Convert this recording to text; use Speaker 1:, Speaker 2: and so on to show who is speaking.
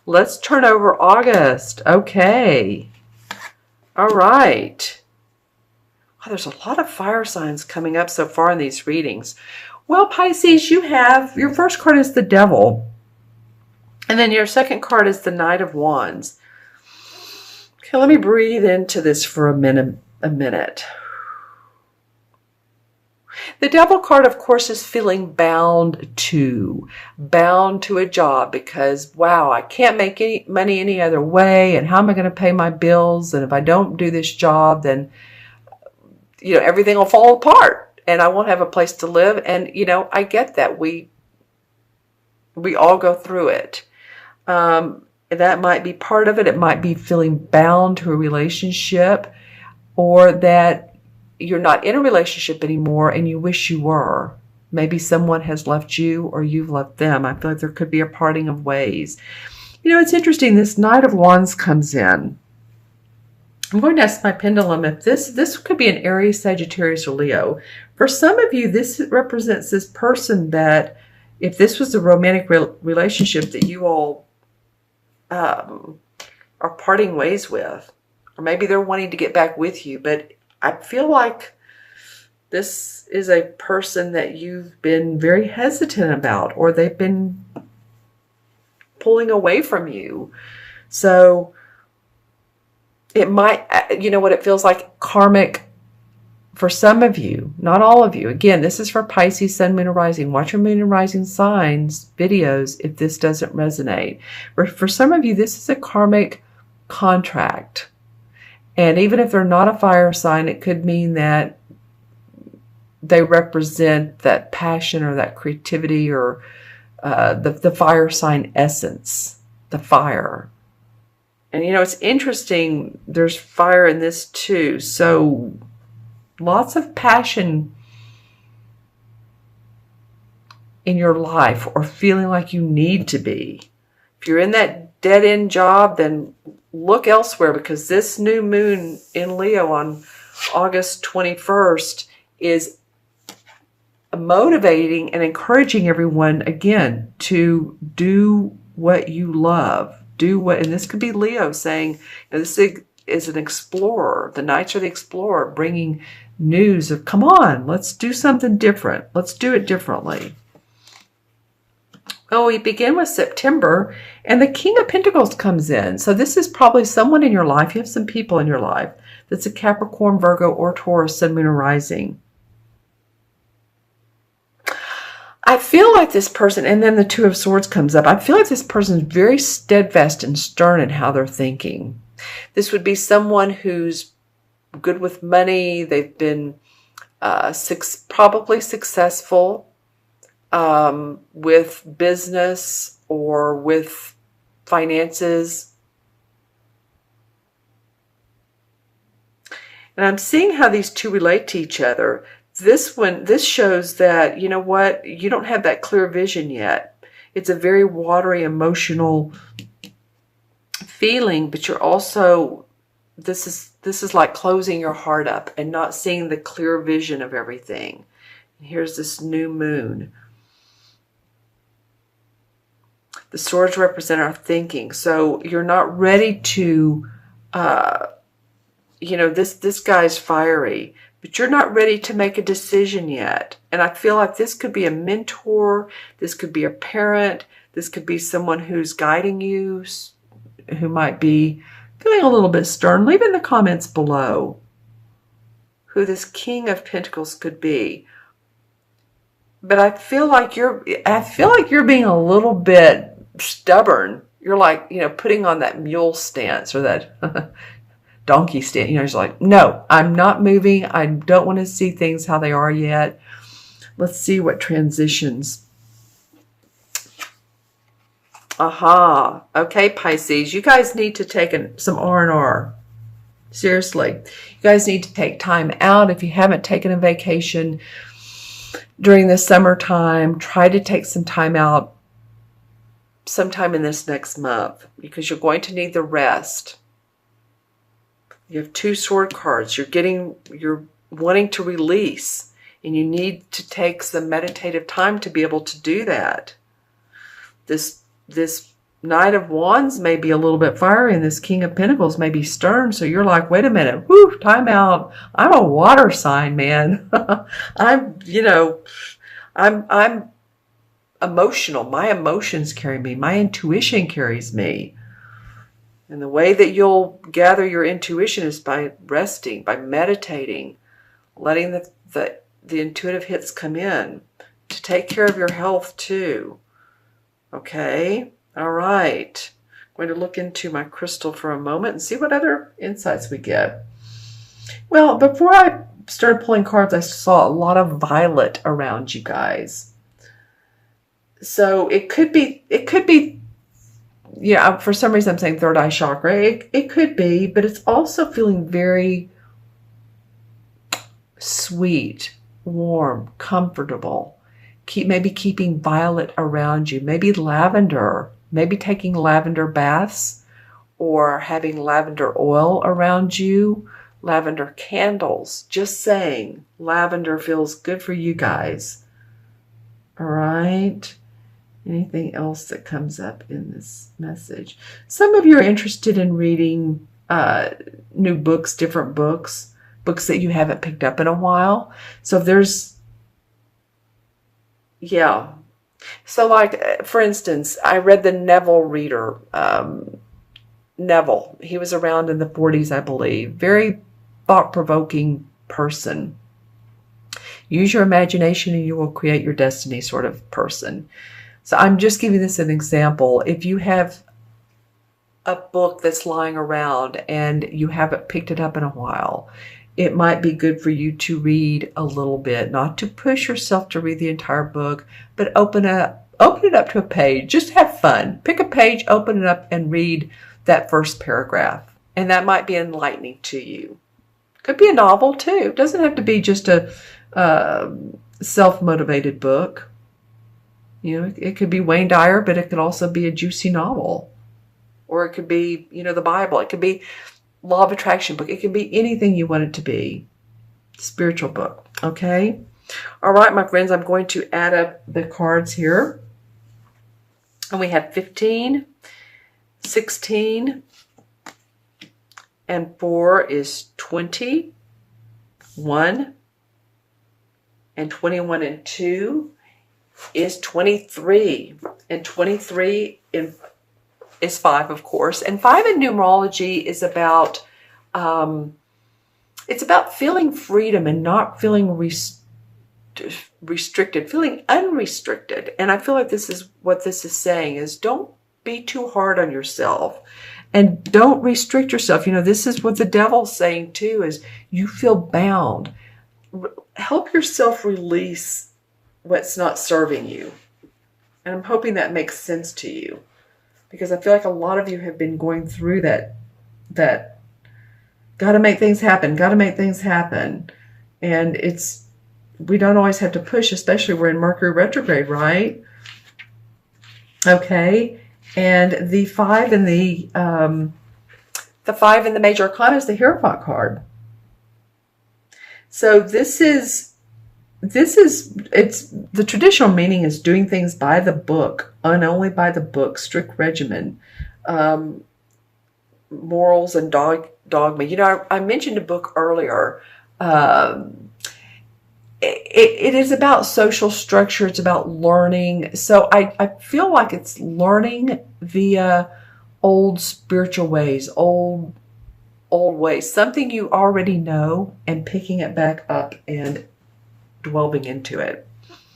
Speaker 1: Let's turn over August. Okay. All right. Wow, there's a lot of fire signs coming up so far in these readings. Well, Pisces, you have, your first card is the Devil. And then your second card is the Knight of Wands. Okay, let me breathe into this for a minute. The Devil card, of course, is feeling bound to a job because, wow, I can't make any money any other way. And how am I going to pay my bills? And if I don't do this job, then, everything will fall apart and I won't have a place to live. And, I get that. We all go through it. That might be part of it. It might be feeling bound to a relationship, or that you're not in a relationship anymore and you wish you were. Maybe someone has left you or you've left them. I feel like there could be a parting of ways. It's interesting. This Knight of Wands comes in. I'm going to ask my pendulum if this could be an Aries, Sagittarius, or Leo. For some of you, this represents this person that, if this was a romantic relationship that you all are parting ways with, or maybe they're wanting to get back with you, but I feel like this is a person that you've been very hesitant about, or they've been pulling away from you. So it might, what it feels like, karmic for some of you, not all of you. Again, this is for Pisces, Sun, Moon, and Rising. Watch your Moon and Rising signs videos if this doesn't resonate. For some of you, this is a karmic contract. And even if they're not a fire sign, it could mean that they represent that passion or that creativity, or the fire sign essence, the fire. And it's interesting, there's fire in this too. So lots of passion in your life, or feeling like you need to be. If you're in that dead-end job, then look elsewhere, because this new moon in Leo on August 21st is motivating and encouraging everyone, again, to do what you love. And this could be Leo saying, this is an explorer. The Knights are the explorer, bringing news of, come on, let's do something different. Let's do it differently. Oh, we begin with September, and the King of Pentacles comes in. So this is probably someone in your life. You have some people in your life that's a Capricorn, Virgo, or Taurus, Sun, Moon, or Rising. I feel like this person, and then the Two of Swords comes up. I feel like this person is very steadfast and stern in how they're thinking. This would be someone who's good with money. They've been probably successful with business or with finances. And I'm seeing how these two relate to each other. This shows that, you don't have that clear vision yet. It's a very watery, emotional feeling, but you're also, this is like closing your heart up and not seeing the clear vision of everything. And here's this new moon. The swords represent our thinking. So you're not ready to, this guy's fiery, but you're not ready to make a decision yet. And I feel like this could be a mentor. This could be a parent. This could be someone who's guiding you, who might be feeling a little bit stern. Leave in the comments below who this King of Pentacles could be. But I feel like you're being a little bit stubborn. You're like, putting on that mule stance or that donkey stance. It's like, no, I'm not moving. I don't want to see things how they are yet. Let's see what transitions. Aha. Okay, Pisces, you guys need to take some R&R. Seriously. You guys need to take time out. If you haven't taken a vacation during the summertime, try to take some time out sometime in this next month, because you're going to need the rest. You have two sword cards. You're wanting to release, and you need to take some meditative time to be able to do that. This Knight of Wands may be a little bit fiery, and this King of Pentacles may be stern. So you're like, wait a minute, whoo, time out. I'm a water sign, man. I'm emotional. My emotions carry me. My intuition carries me. And the way that you'll gather your intuition is by resting, by meditating, letting the intuitive hits come in, to take care of your health too. Okay? All right. I'm going to look into my crystal for a moment and see what other insights we get. Well, before I started pulling cards, I saw a lot of violet around you guys. So it could be, yeah, for some reason I'm saying third eye chakra. It could be, but it's also feeling very sweet, warm, comfortable. Maybe keeping violet around you, maybe lavender, maybe taking lavender baths or having lavender oil around you, lavender candles. Just saying, lavender feels good for you guys. All right. Anything else that comes up in this message? Some of you are interested in reading new books, different books that you haven't picked up in a while. So if there's, yeah. So like, for instance, I read the Neville reader. Neville, he was around in the 40s, I believe. Very thought-provoking person. Use your imagination and you will create your destiny sort of person. So I'm just giving this an example. If you have a book that's lying around and you haven't picked it up in a while, it might be good for you to read a little bit, not to push yourself to read the entire book, but open it up to a page. Just have fun. Pick a page, open it up, and read that first paragraph. And that might be enlightening to you. Could be a novel too. It doesn't have to be just a self-motivated book. You know, it could be Wayne Dyer, but it could also be a juicy novel. Or it could be, the Bible. It could be Law of Attraction book. It could be anything you want it to be. Spiritual book. Okay? All right, my friends, I'm going to add up the cards here. And we have 15, 16, and 4 is 20. 1 and 21 and 2 is 23. And 23 is 5, of course. And 5 in numerology is about, it's about feeling freedom and not feeling restricted, feeling unrestricted. And I feel like this is what this is saying is don't be too hard on yourself and don't restrict yourself. This is what the devil's saying too, is you feel bound. Help yourself release what's not serving you. And I'm hoping that makes sense to you, because I feel like a lot of you have been going through that got to make things happen. And we don't always have to push, especially we're in Mercury retrograde, right? Okay. And the 5 in the 5 in the major arcana is the Hierophant card. So it's the traditional meaning is doing things by the book, and only by the book, strict regimen, morals and dogma. I mentioned a book earlier. It is about social structure. It's about learning. So I feel like it's learning via old spiritual ways, old ways, something you already know, and picking it back up and delving into it.